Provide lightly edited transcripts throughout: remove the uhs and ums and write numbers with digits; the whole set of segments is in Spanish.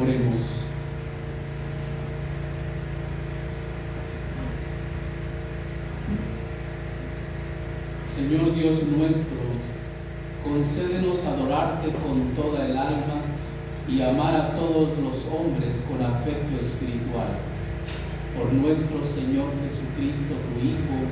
Oremos. Señor Dios nuestro, concédenos adorarte con toda el alma y amar a todos los hombres con afecto espiritual. Por nuestro Señor Jesucristo, tu Hijo,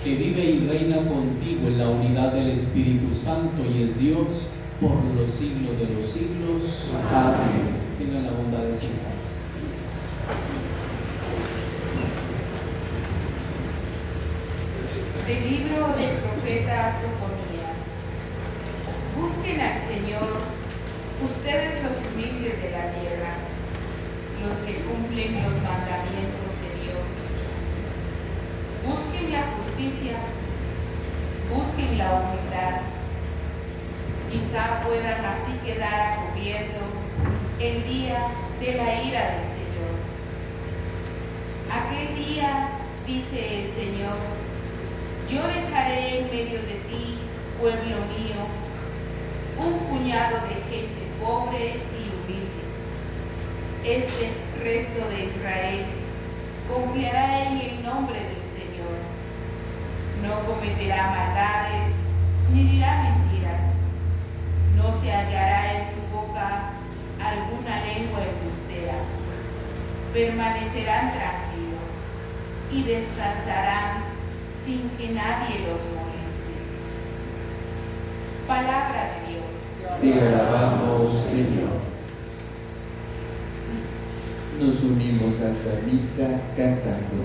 que vive y reina contigo en la unidad del Espíritu Santo y es Dios por los siglos de los siglos. Amén. Tengan la bondad de sentarse. Del libro del profeta Sofonías. Busquen al Señor, ustedes los humildes de la tierra, los que cumplen los mandamientos de Dios. Busquen la justicia, busquen la humildad. Quizá puedan así quedar a cubierto el día de la ira del Señor. Aquel día, dice el Señor, yo dejaré en medio de ti, pueblo mío, un puñado de gente pobre y humilde. Este resto de Israel confiará en el nombre del Señor. No cometerá maldades, ni dirá mentiras. No se hallará en su boca alguna lengua embustera. Permanecerán tranquilos y descansarán sin que nadie los moleste. Palabra de Dios. Te alabamos, Señor. Nos unimos al salmista cantando.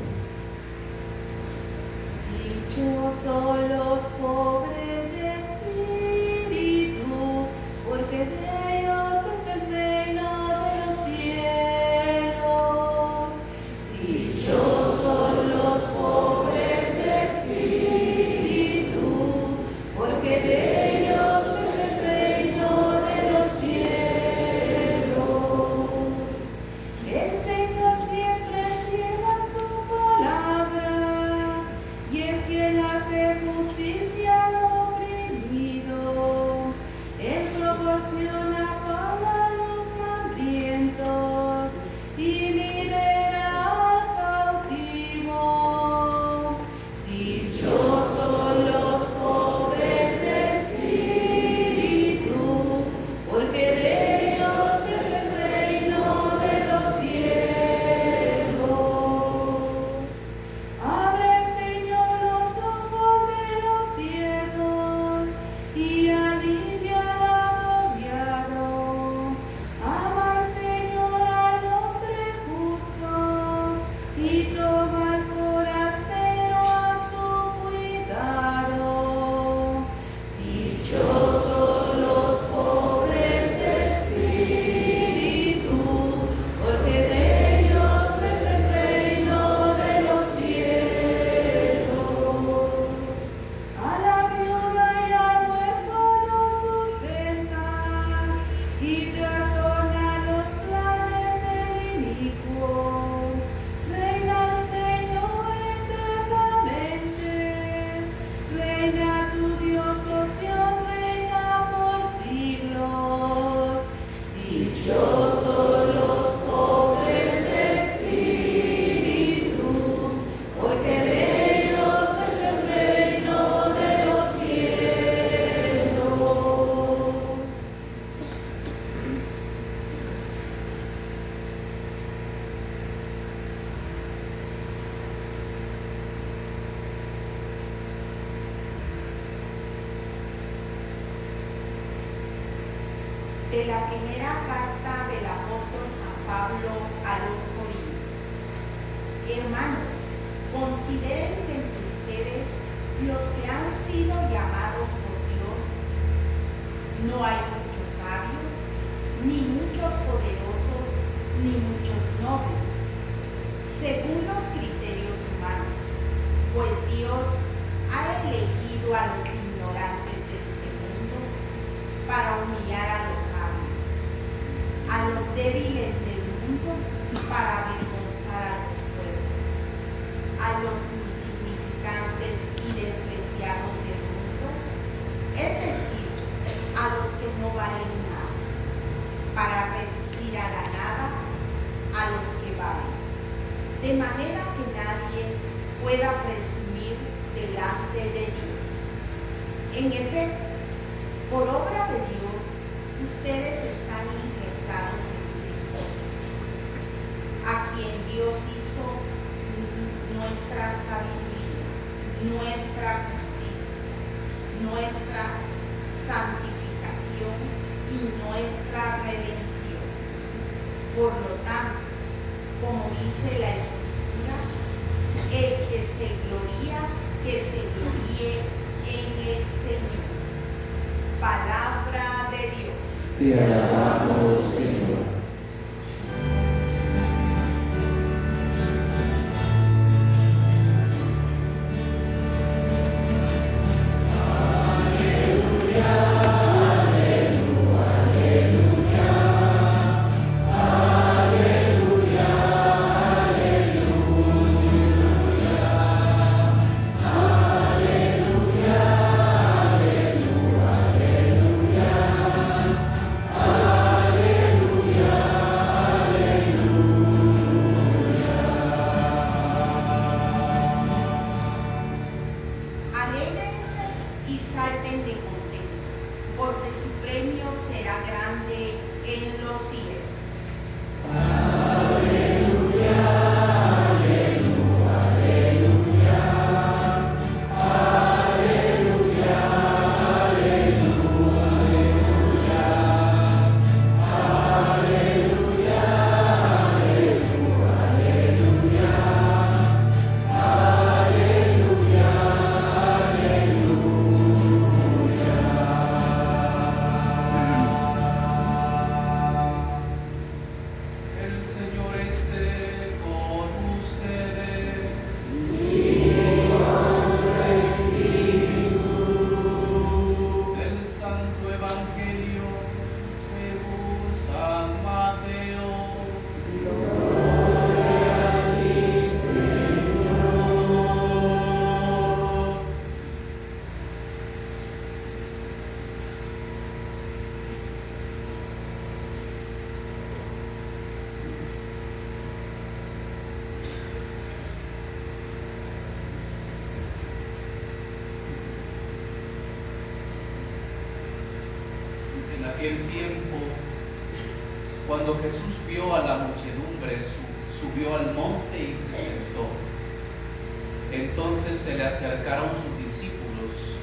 Dichosos los pobres de espíritu, porque de ellos es el reino de los cielos. Dichosos los pobres de espíritu, porque de ellos es el reino de los cielos. El Señor siempre lleva su palabra, y es quien hace justicia al oprimido. Él proporciona pan a los hambrientos y libera al cautivo. Dichosos los pobres de espíritu, porque de ellos es el reino de los cielos. Abre, Señor, los ojos de los ciegos y alivia al agobiado. Ama, Señor, al hombre justo y toma al forastero a su cuidado. Dichosos los pobres de espíritu, porque de ellos es el reino de los cielos. A la viuda y al huérfano sustenta y trastorna los planes del inicuo. Reina el Señor eternamente, reina tu Dios, Dios, reina por siglos. Dichosos los pobres de espíritu, porque de ellos es el reino de los cielos. De la primera carta del apóstol San Pablo a los Corintios. Hermanos, consideren que entre ustedes los que han sido llamados por Dios, no hay muchos sabios, ni muchos poderosos, ni muchos nobles, según los criterios humanos, pues Dios ha elegido a los ignorantes de este mundo para humillar a los sabios, a los débiles del mundo para avergonzar a los fuertes, a los insignificantes y despreciados del mundo, es decir, a los que no valen nada, para reducir a la nada de manera que nadie pueda presumir delante de Dios. En efecto, por obra de Dios, ustedes están injertados en Cristo Jesús, a quien Dios hizo nuestra sabiduría, nuestra justicia, nuestra santificación y nuestra redención. Por lo tanto, como dice la Escritura, el que se gloríe en el Señor. Palabra de Dios. Te alabamos, Señor. En aquel tiempo, cuando Jesús vio a la muchedumbre, subió al monte y se sentó. Entonces se le acercaron sus discípulos.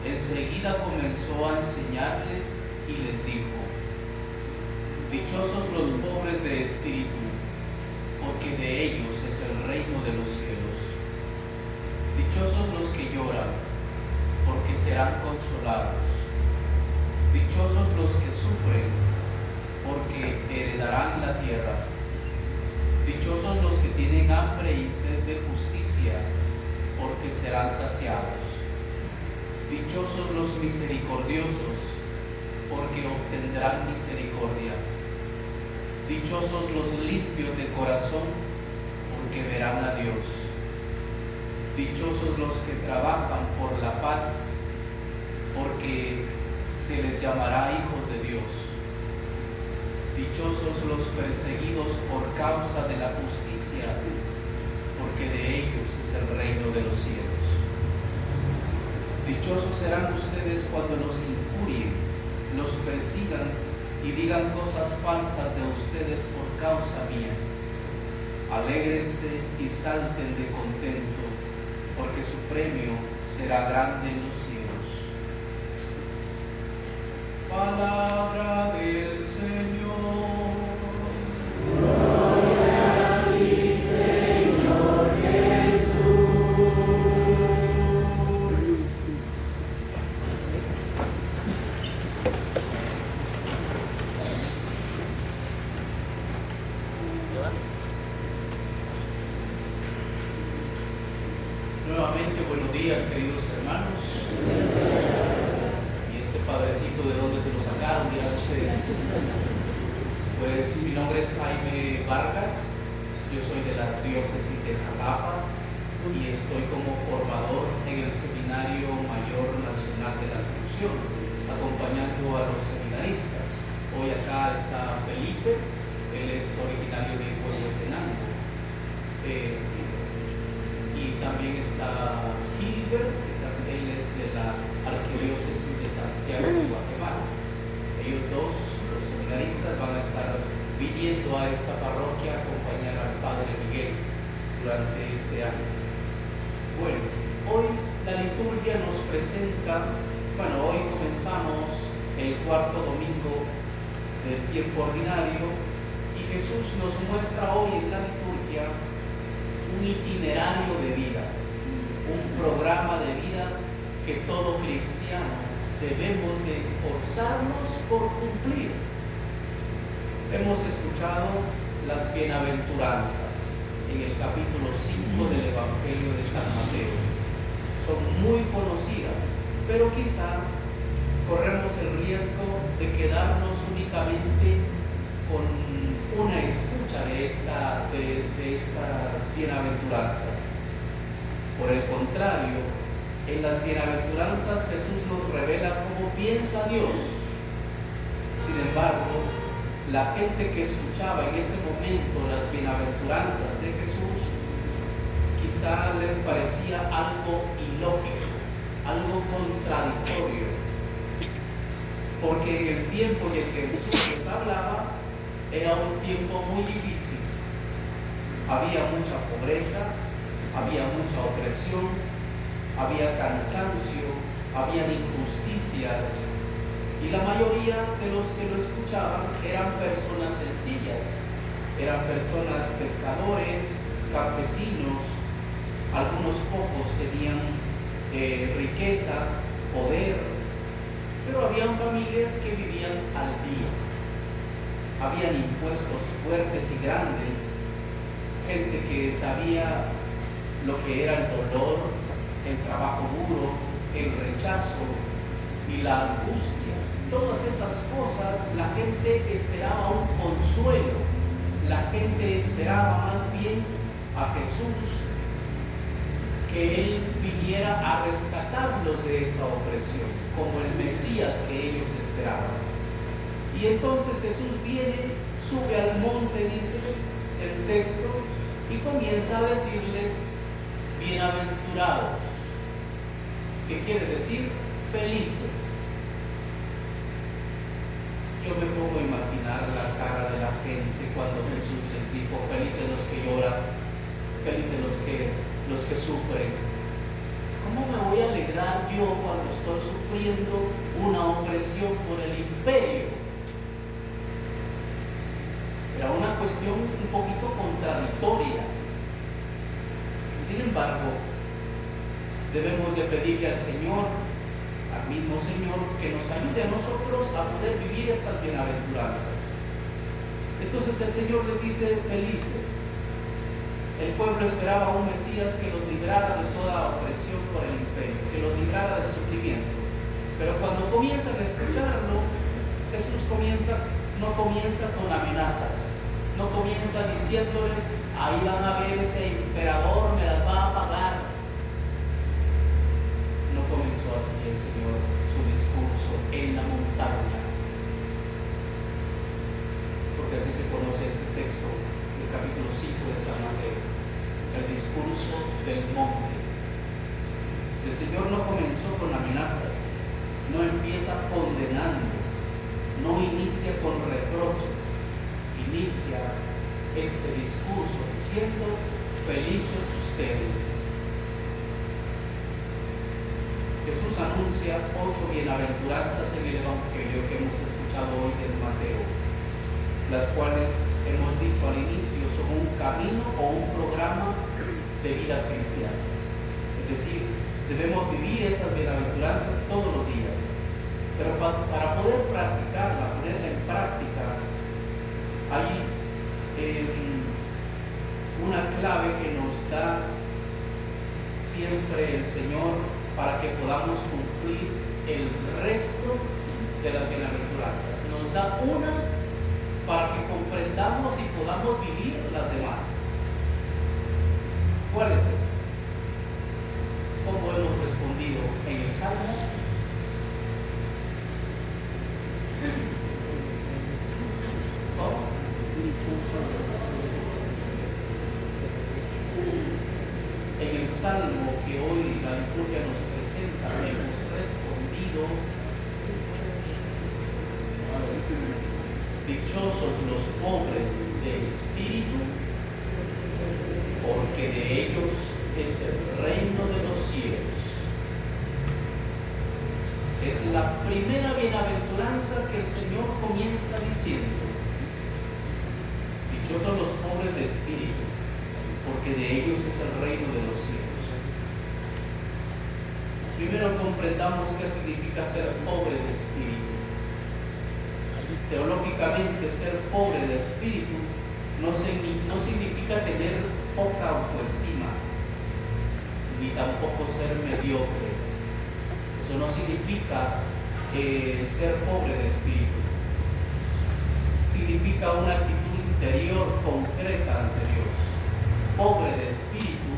Enseguida comenzó a enseñarles y les dijo: dichosos los pobres de espíritu, porque de ellos es el reino de los cielos. Dichosos los que lloran, porque serán consolados. Dichosos los que sufren, porque heredarán la tierra. Dichosos los que tienen hambre y sed de justicia, porque serán saciados. Dichosos los misericordiosos, porque obtendrán misericordia. Dichosos los limpios de corazón, porque verán a Dios. Dichosos los que trabajan por la paz, porque se les llamará hijos de Dios. Dichosos los perseguidos por causa de la justicia, porque de ellos es el reino de los cielos. Dichosos serán ustedes cuando los injurien, los persigan y digan cosas falsas de ustedes por causa mía. Alégrense y salten de contento, porque su premio será grande en los cielos. Palabra del Señor. Gloria a ti, Señor Jesús. Nuevamente, buenos días, queridos hermanos. Padrecito, ¿de dónde se lo sacaron? Dirán ustedes. Pues mi nombre es Jaime Vargas, yo soy de la diócesis de Jalapa y estoy como formador en el Seminario Mayor Nacional de la Asunción, acompañando a los seminaristas. Hoy acá está Felipe, él es originario de Huehuetenango. Sí. Y también está Gilbert, que también es de la Arquidiócesis de Santiago de Guatemala. Ellos dos, los seminaristas, van a estar viniendo a esta parroquia a acompañar al Padre Miguel durante este año. Bueno, hoy la liturgia nos presenta, hoy comenzamos el cuarto domingo del tiempo ordinario y Jesús nos muestra hoy en la liturgia un itinerario de vida, un programa de vida que todo cristiano debemos de esforzarnos por cumplir. Hemos escuchado las bienaventuranzas en el capítulo 5 del Evangelio de San Mateo. Son muy conocidas, pero quizá corremos el riesgo de quedarnos únicamente con una escucha de estas bienaventuranzas. Por el contrario, en las bienaventuranzas Jesús nos revela cómo piensa Dios. Sin embargo, la gente que escuchaba en ese momento las bienaventuranzas de Jesús, quizá les parecía algo ilógico, algo contradictorio, porque en el tiempo en el que Jesús les hablaba era un tiempo muy difícil. Había mucha pobreza, había mucha opresión, había cansancio, habían injusticias, y la mayoría de los que lo escuchaban eran personas sencillas, eran personas pescadores, campesinos, algunos pocos tenían riqueza, poder, pero habían familias que vivían al día. Habían impuestos fuertes y grandes, gente que sabía lo que era el dolor, el trabajo duro, el rechazo y la angustia. Todas esas cosas la gente esperaba un consuelo, la gente esperaba más bien a Jesús, que Él viniera a rescatarlos de esa opresión, como el Mesías que ellos esperaban. Y entonces Jesús viene, sube al monte, dice el texto, y comienza a decirles: bienaventurados, que quiere decir felices. Yo me pongo a imaginar la cara de la gente cuando Jesús les dijo: felices los que lloran, felices los que sufren. ¿Cómo me voy a alegrar yo cuando estoy sufriendo una opresión por el imperio? Era una cuestión un poquito contradictoria. Sin embargo, debemos de pedirle al Señor, al mismo Señor, que nos ayude a nosotros a poder vivir estas bienaventuranzas. Entonces el Señor les dice: felices. El pueblo esperaba a un Mesías que los librara de toda opresión por el imperio, que los librara del sufrimiento. Pero cuando comienzan a escucharlo, Jesús no comienza con amenazas, no comienza diciéndoles: ahí van a ver ese emperador, me las va a pagar. No comenzó así el Señor su discurso en la montaña, porque así se conoce este texto del capítulo 5 de San Mateo, el discurso del monte. El Señor no comenzó con amenazas, no empieza condenando, no inicia con reproches, inicia este discurso diciendo: felices ustedes. Jesús anuncia 8 bienaventuranzas en el Evangelio que hemos escuchado hoy en Mateo, las cuales hemos dicho al inicio son un camino o un programa de vida cristiana. Es decir, debemos vivir esas bienaventuranzas todos los días, pero para poder practicarla, ponerla en práctica, hay una clave que nos da siempre el Señor para que podamos cumplir el resto de las bienaventuranzas. Nos da una para que comprendamos y podamos vivir las demás. ¿Cuál es esa? ¿Cómo hemos respondido en el Salmo? ¿Cómo? salmo que hoy la liturgia nos presenta, hemos respondido: dichosos los pobres de espíritu, porque de ellos es el reino de los cielos. Es la primera bienaventuranza que el Señor comienza diciendo: dichosos los pobres de espíritu, porque de ellos es el reino de los cielos. Primero comprendamos qué significa ser pobre de espíritu. Teológicamente, ser pobre de espíritu no significa tener poca autoestima, ni tampoco ser mediocre. Eso no significa ser pobre de espíritu. Significa una actitud interior concreta ante Dios. Pobre de espíritu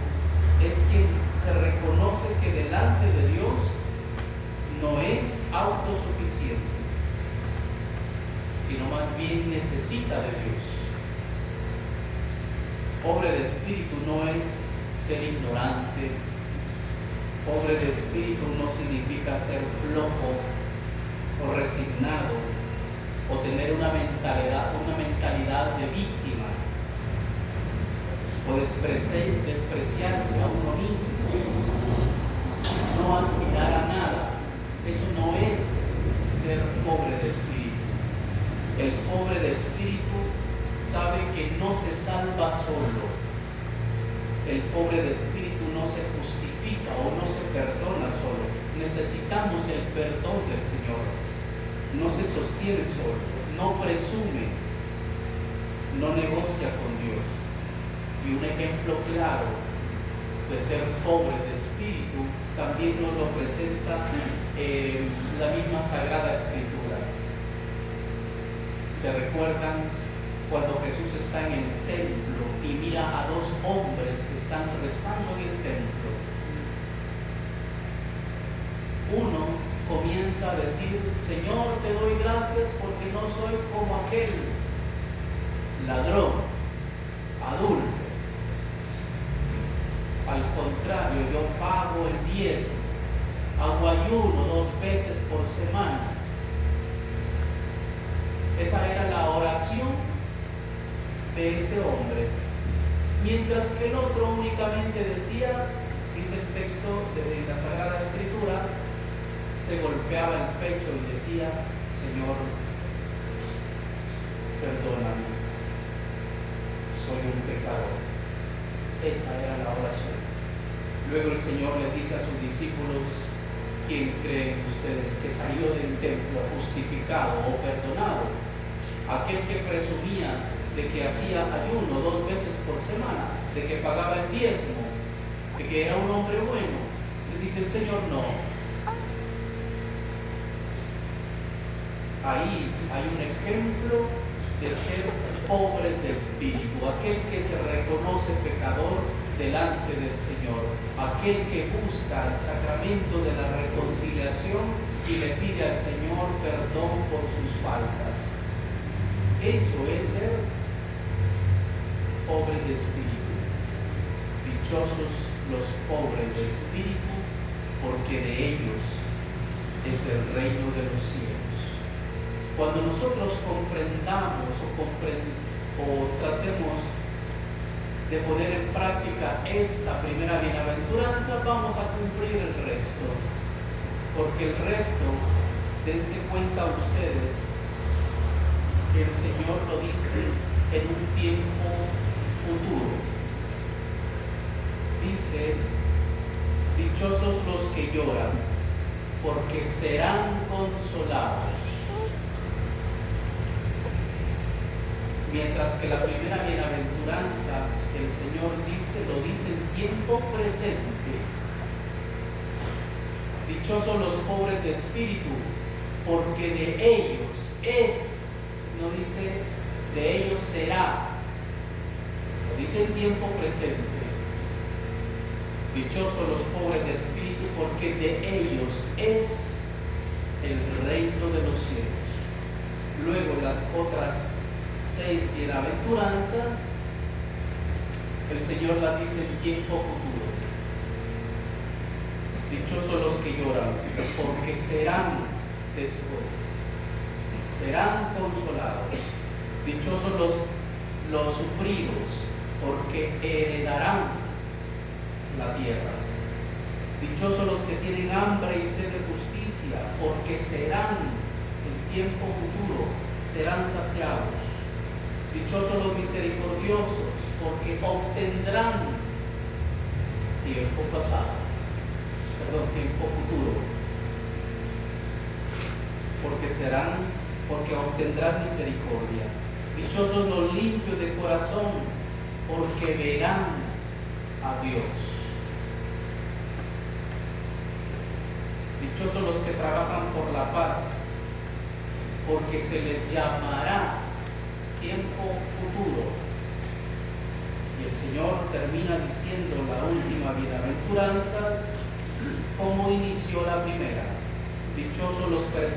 es quien se reconoce que delante de Dios no es autosuficiente, sino más bien necesita de Dios. Pobre de espíritu no es ser ignorante. Pobre de espíritu no significa ser flojo o resignado o tener una mentalidad de víctima o despreciarse a uno mismo, no aspirar a nada. Eso no es ser pobre de espíritu. El pobre de espíritu sabe que no se salva solo. El pobre de espíritu no se justifica o no se perdona solo. Necesitamos el perdón del Señor. No se sostiene solo, no presume, no negocia con Dios. Y un ejemplo claro de ser pobre de espíritu también nos lo presenta la misma Sagrada Escritura. ¿Se recuerdan cuando Jesús está en el templo y mira a dos hombres que están rezando en el templo? Uno comienza a decir: Señor, te doy gracias porque no soy como aquel ladrón, adúltero. Al contrario, yo pago el diezmo, hago ayuno 2 veces por semana. Esa era la oración de este hombre. Mientras que el otro únicamente decía, dice el texto de la Sagrada Escritura, se golpeaba el pecho y decía: Señor, perdóname, soy un pecador. Esa era la oración. Luego el Señor le dice a sus discípulos: ¿quién creen ustedes que salió del templo justificado o perdonado? Aquel que presumía de que hacía ayuno 2 veces por semana, de que pagaba el diezmo, de que era un hombre bueno. Le dice el Señor: no. Ahí hay un ejemplo de ser pobre de espíritu, aquel que se reconoce pecador delante del Señor, aquel que busca el sacramento de la reconciliación y le pide al Señor perdón por sus faltas. Eso es ser pobre de espíritu. Dichosos los pobres de espíritu, porque de ellos es el reino de los cielos. Cuando nosotros comprendamos o tratemos de poner en práctica esta primera bienaventuranza, vamos a cumplir el resto. Porque el resto, dense cuenta ustedes, que el Señor lo dice en un tiempo futuro. Dice: dichosos los que lloran, porque serán consolados. Mientras que la primera bienaventuranza, el Señor lo dice en tiempo presente. Dichosos los pobres de espíritu, porque de ellos es, no dice de ellos será, lo dice en tiempo presente. Dichosos los pobres de espíritu, porque de ellos es el reino de los cielos. Luego las otras 6 bienaventuranzas, el Señor las dice en tiempo futuro. Dichosos los que lloran, porque serán después, serán consolados. Dichosos los sufridos, porque heredarán la tierra. Dichosos los que tienen hambre y sed de justicia, porque serán en tiempo futuro, serán saciados. Dichosos los misericordiosos, porque obtendrán tiempo futuro, porque obtendrán misericordia. Dichosos los limpios de corazón, porque verán a Dios. Dichosos los que trabajan por la paz, porque se les llamará tiempo futuro. Y el Señor termina diciendo la última bienaventuranza como inició la primera. Dichosos los perseguidos